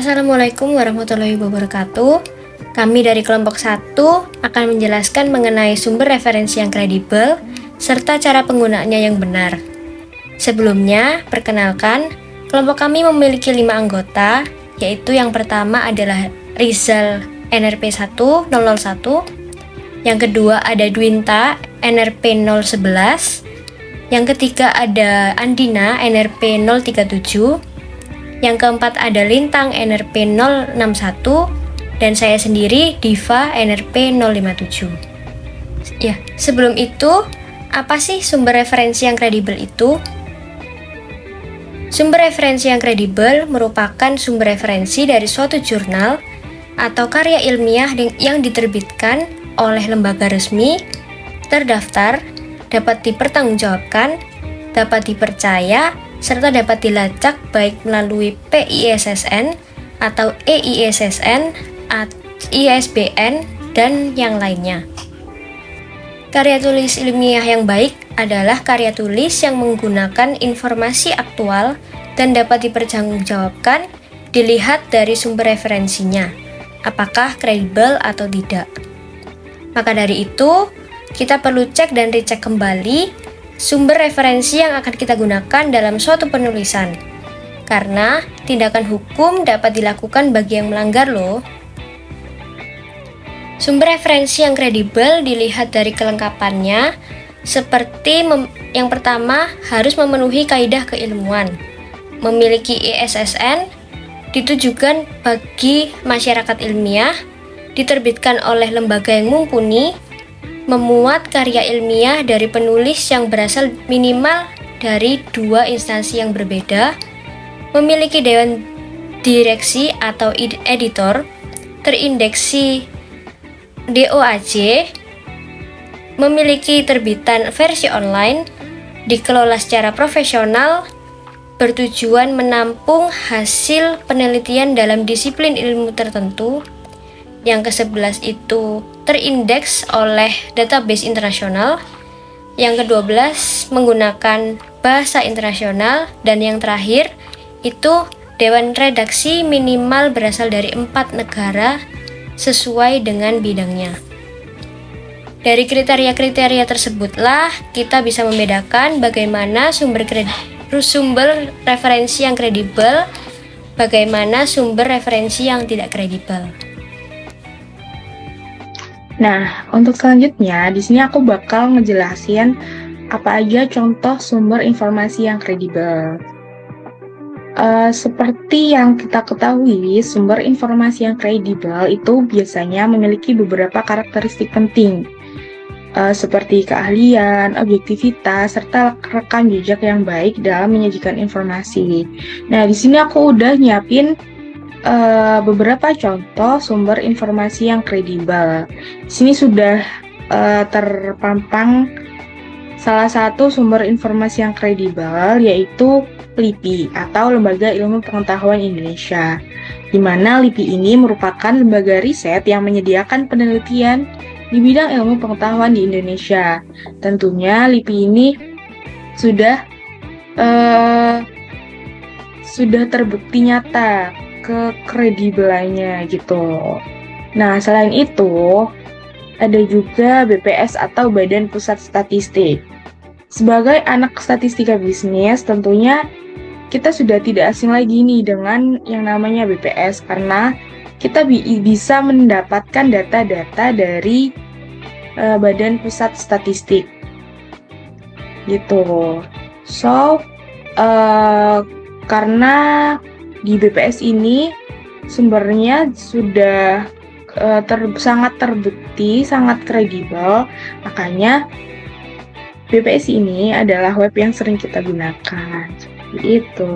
Assalamualaikum warahmatullahi wabarakatuh. Kami dari kelompok 1 akan menjelaskan mengenai sumber referensi yang kredibel serta cara penggunaannya yang benar. Sebelumnya, perkenalkan, kelompok kami memiliki 5 anggota, yaitu yang pertama adalah Rizal NRP 1001, yang kedua ada Dwinta NRP 011, yang ketiga ada Andina NRP 037, yang keempat ada Lintang NRP 061, dan saya sendiri Diva NRP 057. Ya, sebelum itu, apa sih sumber referensi yang kredibel itu? Sumber referensi yang kredibel merupakan sumber referensi dari suatu jurnal atau karya ilmiah yang diterbitkan oleh lembaga resmi, terdaftar, dapat dipertanggungjawabkan, dapat dipercaya, serta dapat dilacak baik melalui PISSN atau EISSN, ISBN, dan yang lainnya. Karya tulis ilmiah yang baik adalah karya tulis yang menggunakan informasi aktual dan dapat dipertanggungjawabkan dilihat dari sumber referensinya, apakah kredibel atau tidak. Maka dari itu, kita perlu cek dan recheck kembali sumber referensi yang akan kita gunakan dalam suatu penulisan. Karena tindakan hukum dapat dilakukan bagi yang melanggar loh. Sumber referensi yang kredibel dilihat dari kelengkapannya, seperti yang pertama harus memenuhi kaidah keilmuan, memiliki ISSN, ditujukan bagi masyarakat ilmiah, diterbitkan oleh lembaga yang mumpuni, memuat karya ilmiah dari penulis yang berasal minimal dari 2 instansi yang berbeda, memiliki dewan direksi atau editor, terindeksi DOAJ, memiliki terbitan versi online, dikelola secara profesional, bertujuan menampung hasil penelitian dalam disiplin ilmu tertentu. Yang ke-11 itu terindeks oleh database internasional. Yang ke-12 menggunakan bahasa internasional. Dan yang terakhir itu dewan redaksi minimal berasal dari 4 negara sesuai dengan bidangnya. Dari kriteria-kriteria tersebutlah kita bisa membedakan bagaimana sumber referensi yang kredibel, bagaimana sumber referensi yang tidak kredibel. Nah, untuk selanjutnya, di sini aku bakal ngejelasin apa aja contoh sumber informasi yang kredibel. Seperti yang kita ketahui, sumber informasi yang kredibel itu biasanya memiliki beberapa karakteristik penting, seperti keahlian, objektivitas, serta rekam jejak yang baik dalam menyajikan informasi. Nah, di sini aku udah nyiapin beberapa contoh sumber informasi yang kredibel. Di sini sudah terpampang salah satu sumber informasi yang kredibel, yaitu LIPI atau Lembaga Ilmu Pengetahuan Indonesia, di mana LIPI ini merupakan lembaga riset yang menyediakan penelitian di bidang ilmu pengetahuan di Indonesia. Tentunya LIPI ini sudah terbukti nyata kekredibelannya gitu. Nah, selain itu, ada juga BPS atau Badan Pusat Statistik. Sebagai anak statistika bisnis, tentunya kita sudah tidak asing lagi nih dengan yang namanya BPS, karena kita bisa mendapatkan data-data dari Badan Pusat Statistik gitu. So, karena di BPS ini sumbernya sudah sangat terbukti, sangat kredibel, makanya BPS ini adalah web yang sering kita gunakan. Seperti itu.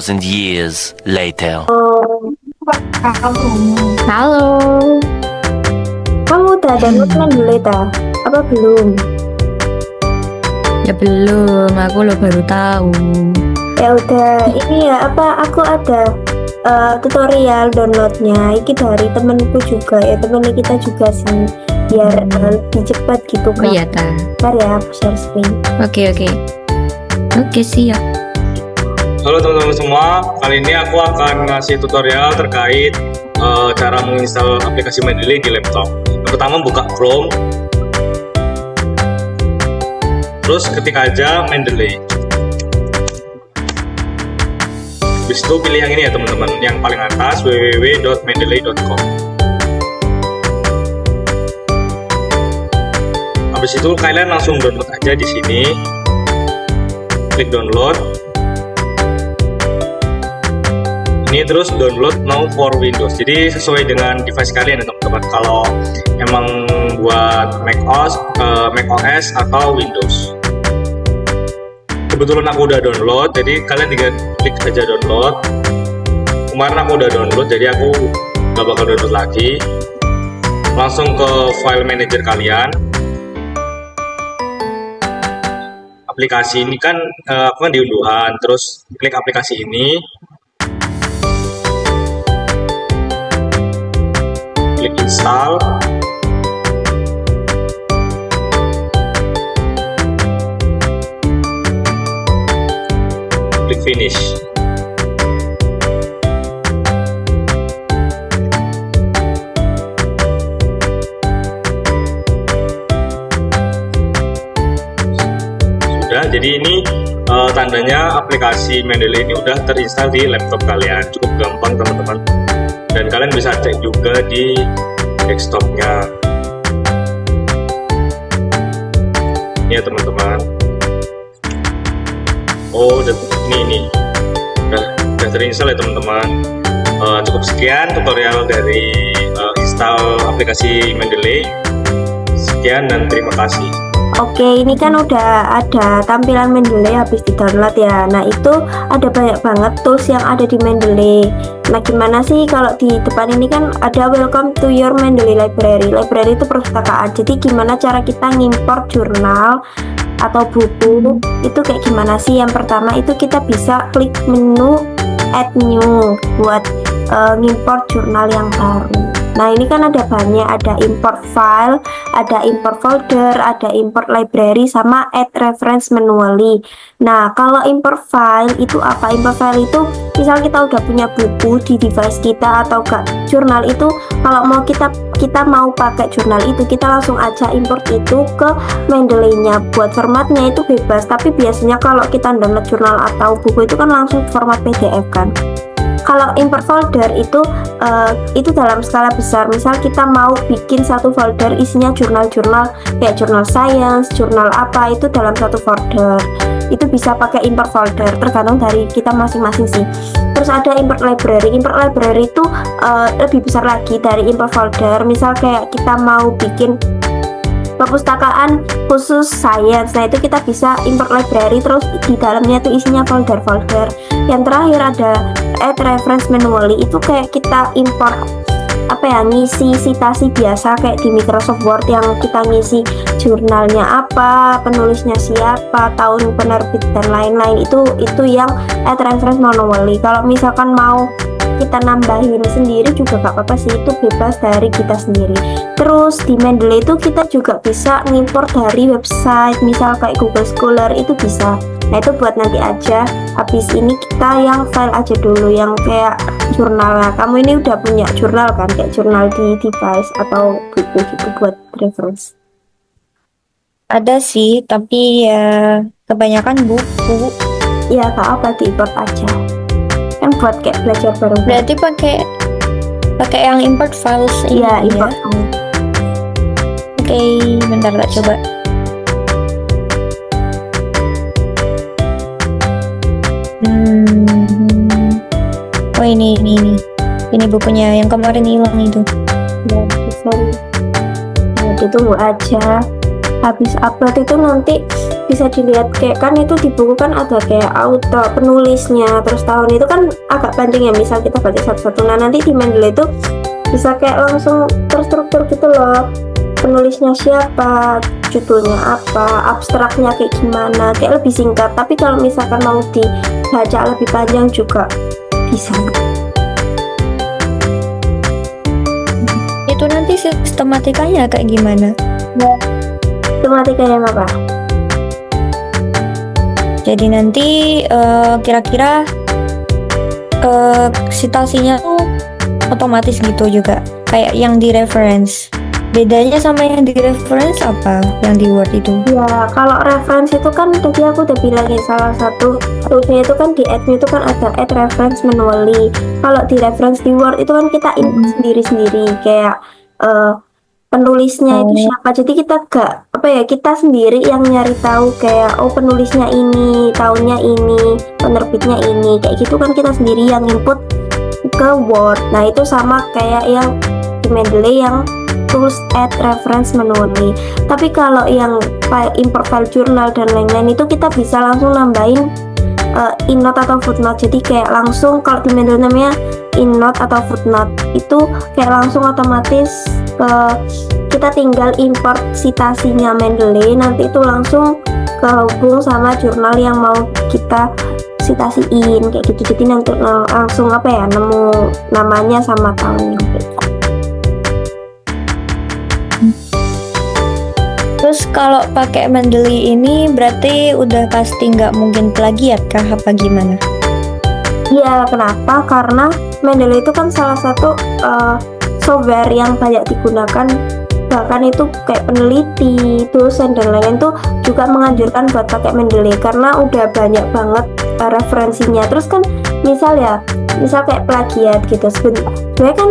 2,000 years later. Halo. Kamu udah download Mendeley ta? Apa belum? Ya belum, aku lo baru tahu. Ya udah, ini ya aku ada tutorial downloadnya. Iki dari temenku juga ya, temen kita juga sih. Biar lebih cepat gitu Oh kan. iya ta. Ntar ya aku share screen. Oke. Oke siap. Halo teman-teman semua, kali ini aku akan ngasih tutorial terkait cara menginstal aplikasi Mendeley di laptop. Yang pertama buka Chrome, terus ketik aja Mendeley. Habis itu pilih yang ini ya teman-teman, yang paling atas www.mendeley.com. Habis itu kalian langsung download aja di sini. Klik download. Ini terus download now for Windows. Jadi sesuai dengan device kalian ya teman-teman. Kalau emang buat Mac OS atau Windows. Kebetulan aku udah download, jadi kalian tinggal klik aja download. Kemarin aku udah download, jadi aku nggak bakal download lagi. Langsung ke file manager kalian. Aplikasi ini kan aku kan di unduhan, terus klik aplikasi ini. Klik install. Klik finish. Sudah, jadi ini tandanya aplikasi Mendeley ini udah terinstall di laptop kalian. Cukup gampang teman-teman. Dan kalian bisa cek juga di desktopnya. Ini ya teman-teman. Oh, ini udah terinstall ya teman-teman. Cukup sekian tutorial dari install aplikasi Mendeley. Sekian dan terima kasih. Oke, ini kan udah ada tampilan Mendeley habis di-download ya. Nah, itu ada banyak banget tools yang ada di Mendeley. Nah, gimana sih kalau di depan ini kan ada welcome to your Mendeley library. Library itu perpustakaan. Jadi gimana cara kita ngimport jurnal atau buku itu kayak gimana sih? Yang pertama itu kita bisa klik menu add new buat ngimport jurnal yang baru. Nah, ini kan ada banyak, ada import file, ada import folder, ada import library, sama add reference manually. Nah, kalau import file itu apa? Import file itu misal kita udah punya buku di device kita atau enggak jurnal itu, kalau mau kita mau pakai jurnal itu, kita langsung aja import itu ke Mendeley-nya. Buat formatnya itu bebas, tapi biasanya kalau kita download jurnal atau buku itu kan langsung format PDF kan. Kalau import folder itu dalam skala besar. Misal kita mau bikin satu folder isinya jurnal-jurnal kayak jurnal science, jurnal apa, itu dalam satu folder. Itu bisa pakai import folder, tergantung dari kita masing-masing sih. Terus ada import library. Import library itu lebih besar lagi dari import folder. Misal kayak kita mau bikin perpustakaan khusus science, nah itu kita bisa import library, terus di dalamnya itu isinya folder-folder. Yang terakhir ada add reference manually, itu kayak kita import ngisi citasi biasa kayak di Microsoft Word yang kita ngisi jurnalnya apa, penulisnya siapa, tahun penerbit dan lain-lain. Itu yang add reference manually. Kalau misalkan mau kita nambahin sendiri juga gak apa-apa sih, itu bebas dari kita sendiri. Terus di Mendeley itu kita juga bisa ngimport dari website, misal kayak Google Scholar itu bisa. Nah, itu buat nanti aja. Habis ini kita yang file aja dulu, yang kayak jurnal. Nah, kamu ini udah punya jurnal kan, kayak jurnal di device atau buku gitu buat reference. Ada sih, tapi ya kebanyakan buku. Ya gak apa, di-import aja. Kan buat kayak belajar bareng. Berarti pakai yang import files ini. Iya, import. Oke, bentar tak coba. Oh ini bukunya yang kemarin hilang itu. Ya, sorry. Nah, ditunggu aja. Habis upload itu nanti bisa dilihat kayak kan itu di buku kan ada kayak auto penulisnya, terus tahun itu kan agak panjang ya, misal kita baca satu-satu. Nah nanti di Mendeley itu bisa kayak langsung terstruktur gitu loh, penulisnya siapa, judulnya apa, abstraknya kayak gimana, kayak lebih singkat. Tapi kalau misalkan mau dibaca lebih panjang juga bisa. Itu nanti sistematikanya kayak gimana? Sistematikanya apa? Jadi nanti kira-kira citasinya tuh otomatis gitu juga, kayak yang di reference. Bedanya sama yang di reference apa? Yang di Word itu? Ya, kalau reference itu kan tadi aku udah bilang ya, salah satu toolsnya itu kan di add-nya itu kan ada add reference manually. Kalau di reference di Word itu kan kita input sendiri-sendiri, kayak penulisnya itu siapa. Jadi kita kita sendiri yang nyari tahu kayak penulisnya ini, tahunnya ini, penerbitnya ini, kayak gitu kan kita sendiri yang input ke Word. Nah itu sama kayak yang di Mendeley yang tools add reference manually. Tapi kalau yang import file jurnal dan lain-lain itu kita bisa langsung nambahin innote atau footnote. Jadi kayak langsung kalau di Mendeley namanya innote atau footnote, itu kayak langsung otomatis kita tinggal import citasinya Mendeley, nanti itu langsung kehubung sama jurnal yang mau kita citasiin kayak gitu. Jadi nanti langsung nemu namanya sama tahunnya. Terus kalau pakai Mendeley ini berarti udah pasti nggak mungkin plagiat kah, apa gimana? Iya, kenapa? Karena Mendeley itu kan salah satu software yang banyak digunakan, bahkan itu kayak peneliti, dosen dan lain-lain tuh juga menganjurkan buat pakai Mendeley karena udah banyak banget referensinya. Terus kan misal kayak plagiat gitu, sebenarnya kan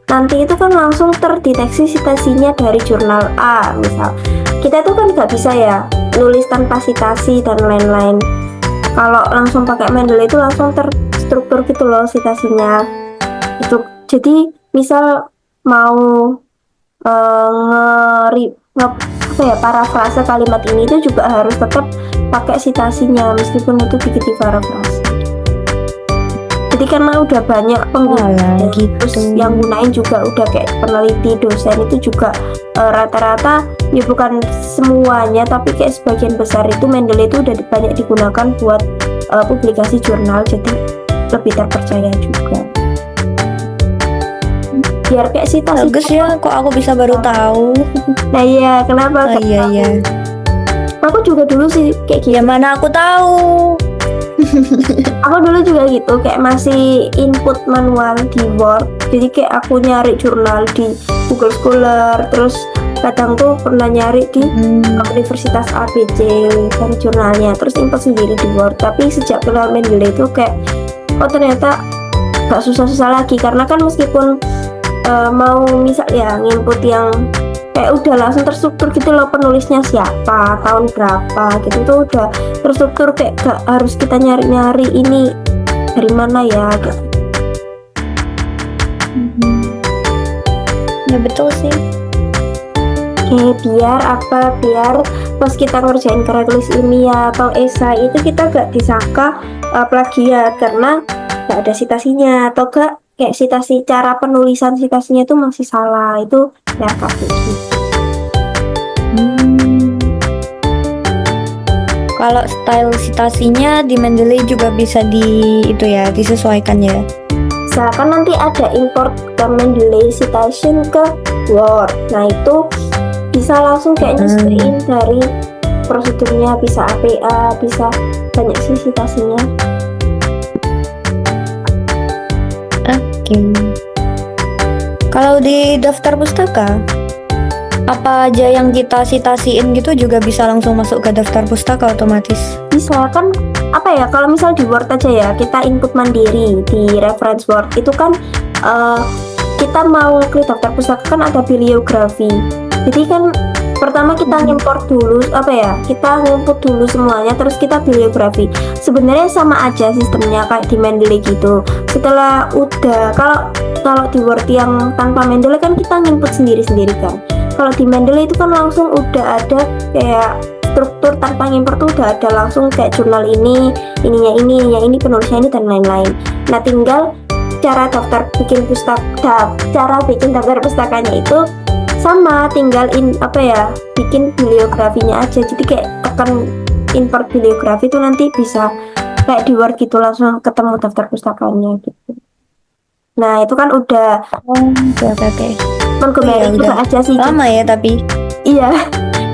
nanti itu kan langsung terdeteksi citasinya dari jurnal A misal. Kita itu kan nggak bisa ya nulis tanpa citasi dan lain-lain. Kalau langsung pakai Mendeley itu langsung terstruktur gitu loh citasinya. Itu jadi misal mau parafrase kalimat ini itu juga harus tetap pakai citasinya meskipun itu dikit di parafrase. Jadi karena udah banyak pengguna gitu. Terus yang gunain juga udah kayak peneliti, dosen itu juga rata-rata ya bukan semuanya tapi kayak sebagian besar itu Mendeley itu udah banyak digunakan buat publikasi jurnal, jadi lebih terpercaya juga. Biar kayak citasi. Bagus ya, kok aku bisa baru tahu. Nah iya, kenapa? Iya. Aku juga dulu sih kayak gitu. Ya mana aku tahu. Aku dulu juga gitu, kayak masih input manual di Word. Jadi kayak aku nyari jurnal di Google Scholar, terus kadang tuh pernah nyari di Universitas ABC dan jurnalnya, terus input sendiri di Word. Tapi sejak kenal Mendeley itu kayak ternyata gak susah-susah lagi, karena kan meskipun mau misal ya nginput yang kayak udah langsung terstruktur gitu loh, penulisnya siapa, tahun berapa gitu tuh udah terstruktur, kayak gak harus kita nyari-nyari ini dari mana ya gitu. Ya betul sih. Oke, biar pas kita ngerjain karya tulis ilmiah atau esai itu kita gak disangka plagiat karena gak ada citasinya, atau gak kayak citasi, cara penulisan citasinya itu masih salah, itu ya kasus. Kalau style citasinya di Mendeley juga bisa disesuaikan ya. Misalkan nanti ada import ke Mendeley citation ke Word, nah itu bisa langsung kayak nyesuaiin dari prosedurnya, bisa APA, bisa banyak sih citasinya. Oke. Kalau di daftar pustaka, apa aja yang kita citasiin gitu juga bisa langsung masuk ke daftar pustaka otomatis? Bisa kan, kalau misal di Word aja ya, kita input mandiri di reference Word itu kan kita mau ke daftar pustaka kan ada bibliografi. Jadi kan pertama kita ngimport dulu kita nginput dulu semuanya, terus kita bibliografi. Sebenarnya sama aja sistemnya kayak di Mendeley gitu. Setelah udah kalau di Word yang tanpa Mendeley kan kita nginput sendiri-sendiri kan. Kalau di Mendeley itu kan langsung udah ada kayak struktur tanpa ngimport tuh udah ada langsung kayak jurnal ini, ininya ini, penulisnya ini dan lain-lain. Nah tinggal cara bikin daftar pustakanya itu sama, tinggal bikin bibliografinya aja. Jadi kayak tekan import bibliografi itu nanti bisa kayak di Word gitu langsung ketemu daftar pustakanya gitu. Nah itu kan udah Oke. Montgomery Iya, juga udah. aja sih. Lama ya tapi. Iya,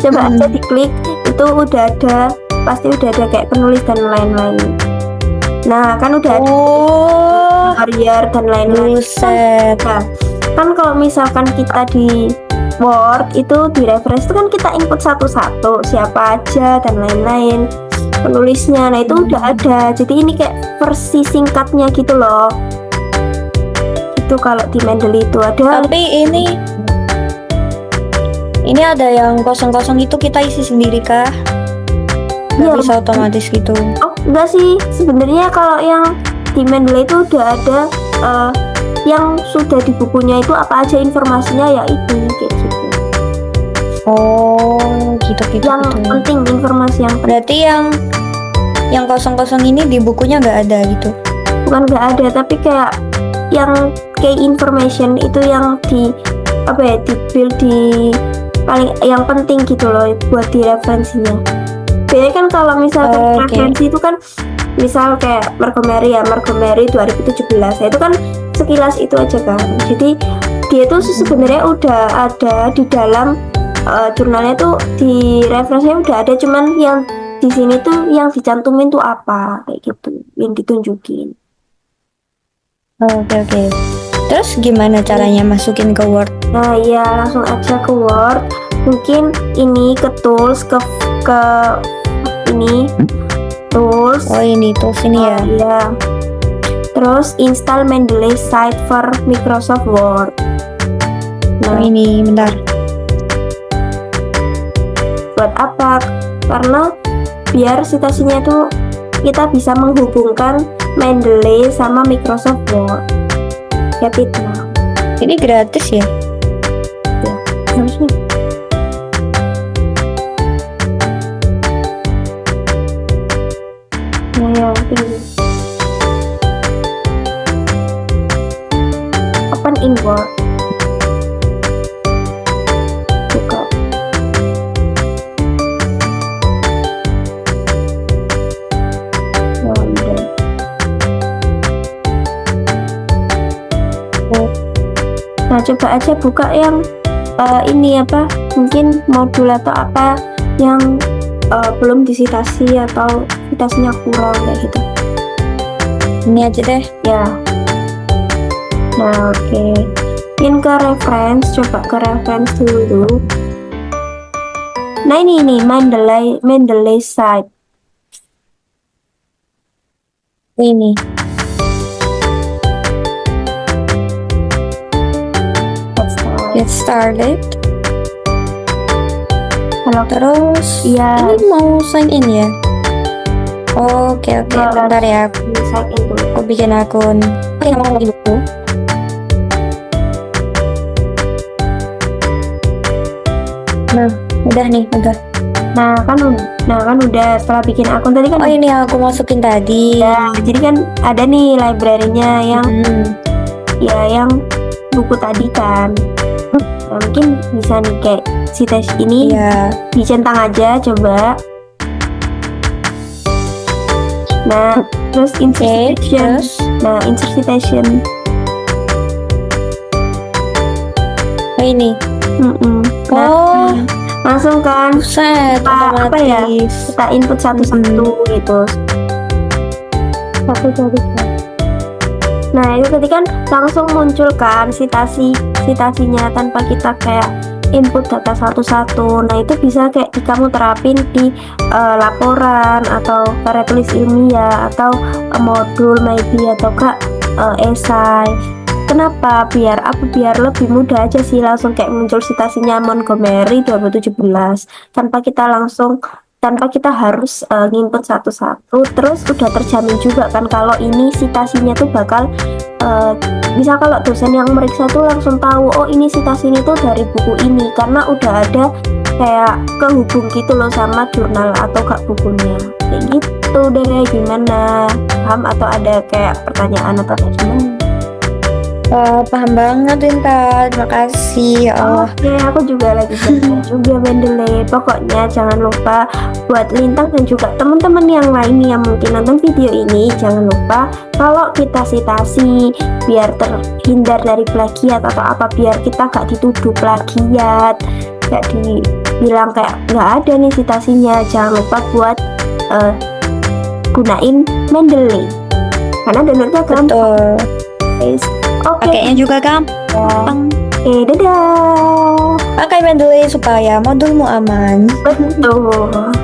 coba aja diklik itu udah ada, pasti udah ada kayak penulis dan lain-lain. Nah kan udah ada Warrior dan lain-lain. Buset. Nah, kan kalau misalkan kita di Word itu di reference itu kan kita input satu-satu siapa aja dan lain-lain penulisnya. Nah itu udah ada, jadi ini kayak versi singkatnya gitu loh. Itu kalau di Mendeley itu ada. Tapi ini ada yang kosong-kosong itu kita isi sendiri kah? Nggak Iya. bisa otomatis gitu. Oh enggak sih, sebenarnya kalau yang di Mendeley itu udah ada yang sudah di bukunya itu apa aja informasinya ya itu kayak gitu. Oh, gitu. Yang penting informasi yang penting, Berarti yang kosong-kosong ini di bukunya nggak ada gitu. bukan nggak ada tapi kayak yang key information itu yang di di build di paling yang penting gitu loh buat di referensinya. Biasanya kan kalau misalkan Oke. referensi itu kan misal kayak Montgomery 2017 itu kan sekilas itu aja kan. Jadi dia tuh sebenarnya udah ada di dalam jurnalnya tuh, di referensinya udah ada, cuman yang di sini tuh yang dicantumin tuh apa kayak gitu yang ditunjukin. Oke. Terus gimana caranya masukin ke Word? Nah ya langsung aja ke Word, mungkin ini ke tools ke ini tools. Oh ini tools ini ya. Iya. Terus install Mendeley site for Microsoft Word. Oh Nah ini bentar. buat apa? Karena biar citasinya tuh kita bisa menghubungkan Mendeley sama Microsoft Word. Ya itu Ini gratis ya? harusnya. Nah ya ini open in Word. Buka. Oh, udah. Nah coba aja buka yang ini mungkin modul atau apa yang belum disitasi atau citasinya kurang kayak gitu Ini aja deh. ya. Nah oke, mungkin ke reference, coba ke reference dulu. Nah ini Mendeley site Ini. Get started. kalau Terus Iya. ini mau sign in ya? Oke, Nah, bentar ya. di site itu Aku bikin akun. Oke, mau login dulu. Nah, udah nih, udah. nah kan udah setelah bikin akun tadi kan Oh ini aku masukin tadi. ya, jadi kan ada nih library-nya yang yang buku tadi kan. Nah, mungkin bisa nih kayak citasi ini Iya. dicentang aja coba. Nah terus insert Oke, citation. terus Nah insert citation. oh ini. Nah, Oh, langsung kan set apa ya, otomatis. kita input satu-satu gitu. Satu dari dua. Nah itu tadi kan langsung muncul kan citasinya tanpa kita kayak input data satu-satu. Nah itu bisa kayak kamu terapin di laporan atau karya tulis ilmiah atau modul maybe atau esai. Kenapa? Biar lebih mudah aja sih, langsung kayak muncul citasinya Montgomery 2017 tanpa kita harus nginput satu-satu. Terus udah terjamin juga kan kalau ini citasinya tuh bakal bisa, kalau dosen yang meriksa tuh langsung tahu oh ini citasi ini tuh dari buku ini, karena udah ada kayak kehubung gitu loh sama jurnal atau gak bukunya kayak gitu deh. Gimana, paham atau ada kayak pertanyaan atau kayak gimana? Paham banget Winta, terima kasih. Oke, aku juga lagi belajar juga Mendeley. Pokoknya jangan lupa buat Lintang dan juga teman-teman yang lain yang mungkin nonton video ini, jangan lupa kalau kita sitasi biar terhindar dari plagiat atau apa, biar kita gak dituduh plagiat, gak dibilang kayak gak ada nih citasinya. Jangan lupa buat gunain Mendeley karena downloadnya gampang. Betul. Guys. Oke. Pakainya juga gampang. Oke, dadah. Pakai Mendeley supaya modulmu aman. Betul.